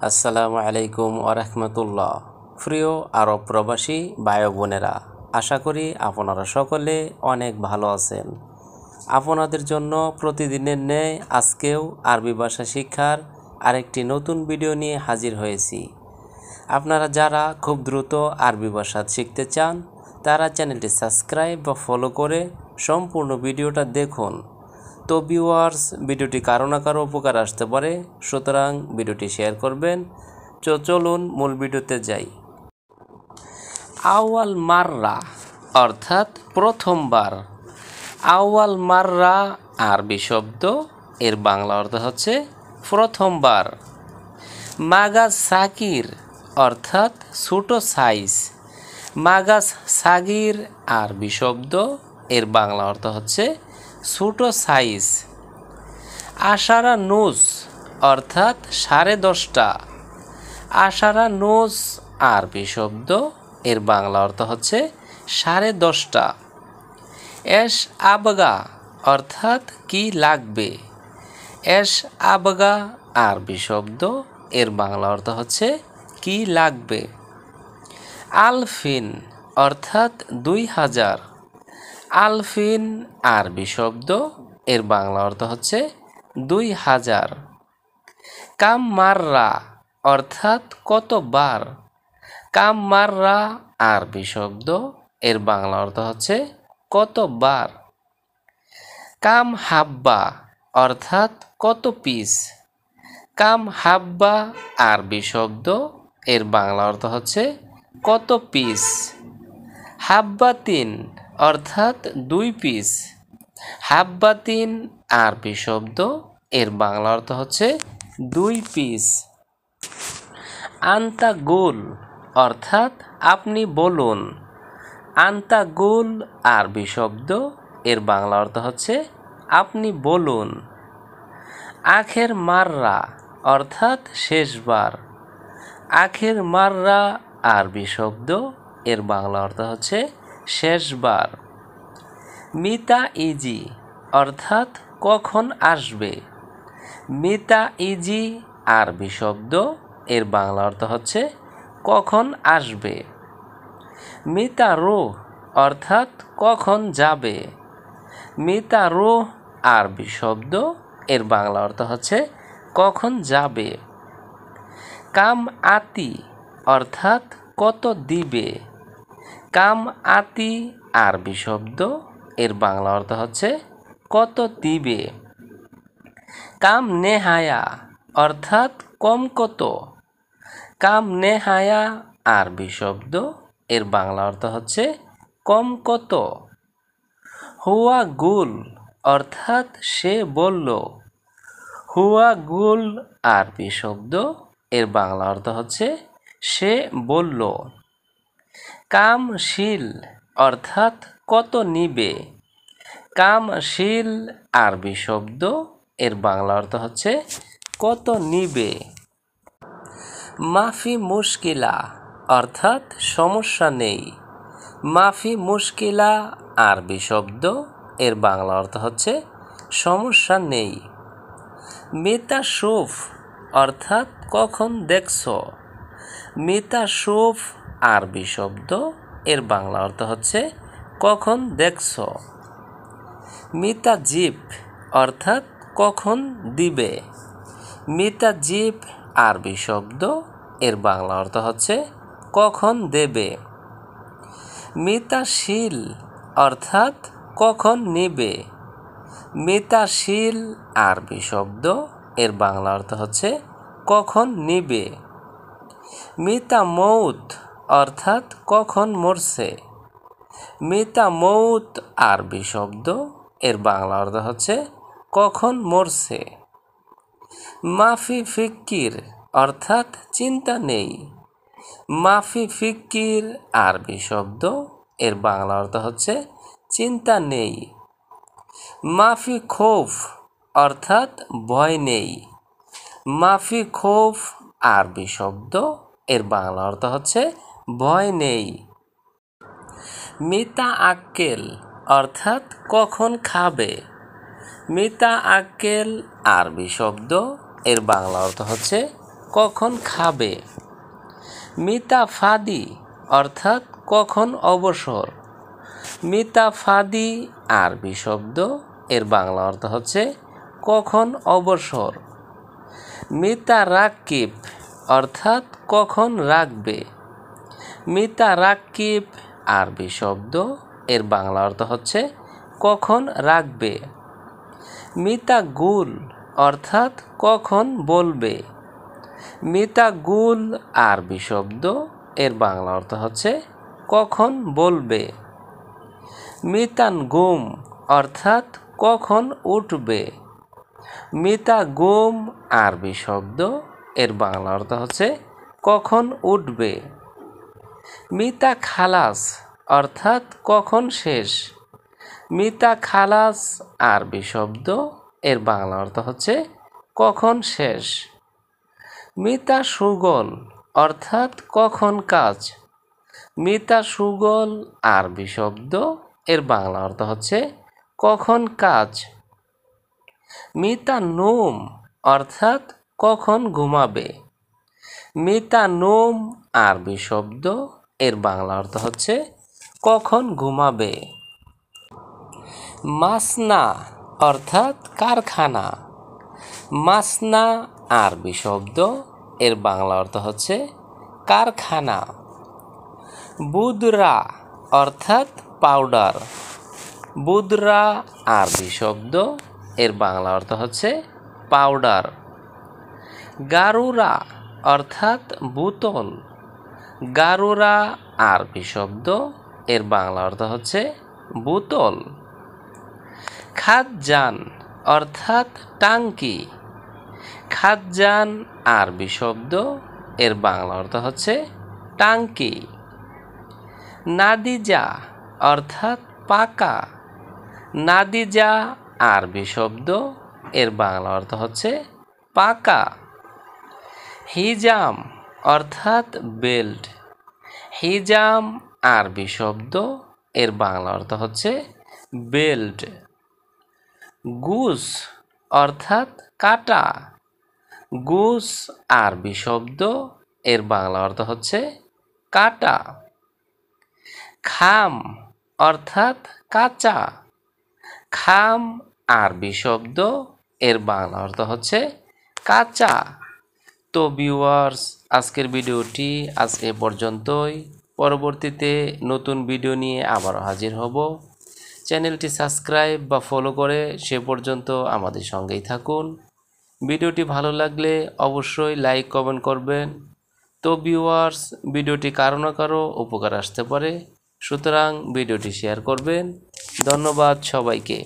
আসসালামু আলাইকুম ওরহমতুল্লাহ। প্রিয় আরব প্রবাসী ভাই বোনেরা, আশা করি আপনারা সকলে অনেক ভালো আছেন। আপনাদের জন্য প্রতিদিনের ন্যায় আজকেও আরবি ভাষা শিক্ষার আরেকটি নতুন ভিডিও নিয়ে হাজির হয়েছি। আপনারা যারা খুব দ্রুত আরবি ভাষা শিখতে চান তারা চ্যানেলটি সাবস্ক্রাইব বা ফলো করে সম্পূর্ণ ভিডিওটা দেখুন। তো ভিউয়ার্স, ভিডিওটি কারো না কারো উপকার আসতে পারে, সুতরাং ভিডিওটি শেয়ার করবেন। চলুন মূল ভিডিওতে যাই। আউয়াল মাররা অর্থাৎ প্রথমবার। আউয়াল মাররা আরবি শব্দ, এর বাংলা অর্থ হচ্ছে প্রথমবার। মাগাজ সাকির অর্থাৎ ছোট সাইজ। মাগাজ সাগির আরবি শব্দ, এর বাংলা অর্থ হচ্ছে ছোট সাইজ। আশারা নুজ অর্থাৎ 10:30। আশারা নুজ আরবি শব্দ, এর বাংলা অর্থ হচ্ছে 10:30। এশ আবগা অর্থাৎ কি লাগবে। এশ আবগা আরবি শব্দ, এর বাংলা অর্থ হচ্ছে কি লাগবে। আলফিন অর্থাৎ 2000। আলফিন আরবি শব্দ, এর বাংলা অর্থ হচ্ছে 2000। কাম মাররা অর্থাৎ কতবার। কাম মাররা আরবি শব্দ, এর বাংলা অর্থ হচ্ছে কতবার। কাম হাব্বা অর্থাৎ কত পিস। কাম হাব্বা আরবি শব্দ, এর বাংলা অর্থ হচ্ছে কত পিস। হাব্বাতিন অর্থাৎ 2 পিস। হাব্বাতিন আরবি শব্দ, এর বাংলা অর্থ হচ্ছে 2 পিস। আন্তা গুল অর্থাৎ আপনি বলুন। আন্তা গুল আরবি শব্দ, এর বাংলা অর্থ হচ্ছে আপনি বলুন। আখের মাররা অর্থাৎ শেষবার। আখের মাররা আরবি শব্দ, এর বাংলা অর্থ হচ্ছে শেষবার। মিতা ইজি অর্থাৎ কখন আসবে। মিতা ইজি আরবি শব্দ, এর বাংলা অর্থ হচ্ছে কখন আসবে। মিতা রুহ অর্থাৎ কখন যাবে। মিতা রুহ আরবি শব্দ, এর বাংলা অর্থ হচ্ছে কখন যাবে। কাম আতি অর্থাৎ কত দিবে। কাম আতি আরবি শব্দ, এর বাংলা অর্থ হচ্ছে কত দিবে। কাম নেহায়া অর্থাৎ কম কত। কাম নেহায়া আরবি শব্দ, এর বাংলা অর্থ হচ্ছে কম কত। হুয়া গুল অর্থাৎ সে বলল। হুয়া গুল আরবি শব্দ, এর বাংলা অর্থ হচ্ছে সে বলল। কামশীল অর্থাৎ কত নিবে। কামশীল আরবি শব্দ, এর বাংলা অর্থ হচ্ছে কত নিবে। মাফি মুশকিলা অর্থাৎ সমস্যা নেই। মাফি মুশকিলা আরবি শব্দ, এর বাংলা অর্থ হচ্ছে সমস্যা নেই। মিতা সুফ অর্থাৎ কখন দেখছো। মিতা সুফ আরবি শব্দ, এর বাংলা অর্থ হচ্ছে কখন দেখছো। মিতা জিপ অর্থাৎ কখন দিবে। মিতা জিপ আরবি শব্দ, এর বাংলা অর্থ হচ্ছে কখন দেবে। মিতাশীল অর্থাৎ কখন নিবে। মিতাশীল আরবি শব্দ, এর বাংলা অর্থ হচ্ছে কখন নিবে। মিতা মৌত অর্থাৎ কখন মরছে। মিতা মৌত আরবি শব্দ, এর বাংলা অর্থ হচ্ছে কখন মরছে। মাফি ফিক্কির অর্থাৎ চিন্তা নেই। মাফি ফিক্কির আরবি শব্দ, এর বাংলা অর্থ হচ্ছে চিন্তা নেই। মাফি খৌফ অর্থাৎ ভয় নেই। মাফি খৌফ আরবি শব্দ, এর বাংলা অর্থ হচ্ছে ভয় নেই। মিতা আক্কেল অর্থাৎ কখন খাবে। মিতা আক্কেল আরবি শব্দ, এর বাংলা অর্থ হচ্ছে কখন খাবে। মিতা ফাদি অর্থাৎ কখন অবসর। মিতা ফাদি আরবি শব্দ, এর বাংলা অর্থ হচ্ছে কখন অবসর। মিতা রাকিব অর্থাৎ কখন রাখবে। মিতা রাকিব আরবি শব্দ, এর বাংলা অর্থ হচ্ছে কখন রাখবে। মিতা গুল অর্থাৎ কখন বলবে। মিতা গুল আরবি শব্দ, এর বাংলা অর্থ হচ্ছে কখন বলবে। মিতান গুম অর্থাৎ কখন উঠবে। মিতা গুম আরবি শব্দ, এর বাংলা অর্থ হচ্ছে কখন উঠবে। মিতা খালাস অর্থাৎ কখন শেষ। মিতা খালাস আরবি শব্দ, এর বাংলা অর্থ হচ্ছে কখন শেষ। মিতা সুগল অর্থাৎ কখন কাজ। মিতা সুগল আরবি শব্দ, এর বাংলা অর্থ হচ্ছে কখন কাজ। মিতা নোম অর্থাৎ কখন ঘুমাবে। মিতা নোম আরবি শব্দ, এর বাংলা অর্থ হচ্ছে কখন ঘুমাবে। মাসনা অর্থাৎ কারখানা। মাসনা আরবি শব্দ, এর বাংলা অর্থ হচ্ছে কারখানা। বুদরা অর্থাৎ পাউডার। বুদরা আরবি শব্দ, এর বাংলা অর্থ হচ্ছে পাউডার। গারুরা অর্থাৎ বোতল। গারুরা আরবি শব্দ, এর বাংলা অর্থ হচ্ছে বোতল। খাদ্যান অর্থাৎ টাঙ্কি। খাদ্যান আরবি শব্দ, এর বাংলা অর্থ হচ্ছে টাঙ্কি। নাদিজা অর্থাৎ পাকা। নাদিজা আরবি শব্দ, এর বাংলা অর্থ হচ্ছে পাকা। হিজাম অর্থাৎ বেল্ট। হিজাম আরবি শব্দ, এর বাংলা অর্থ হচ্ছে বেল্ট। গুস অর্থাৎ কাটা। গুস আরবি শব্দ, এর বাংলা অর্থ হচ্ছে কাটা। খাম অর্থাৎ কাঁচা। খাম আরবি শব্দ, এর বাংলা অর্থ হচ্ছে কাঁচা। তো ভিউয়ার্স, আজকের ভিডিওটি আজ এ পর্যন্তই। পরবর্তীতে নতুন ভিডিও নিয়ে আবারও হাজির হব। চ্যানেলটি সাবস্ক্রাইব বা ফলো করে সে পর্যন্ত আমাদের সঙ্গেই থাকুন। ভিডিওটি ভালো লাগলে অবশ্যই লাইক কমেন্ট করবেন। তো ভিউয়ার্স, ভিডিওটি কারো না কারো উপকার আসতে পারে, সুতরাং ভিডিওটি শেয়ার করবেন। ধন্যবাদ সবাইকে।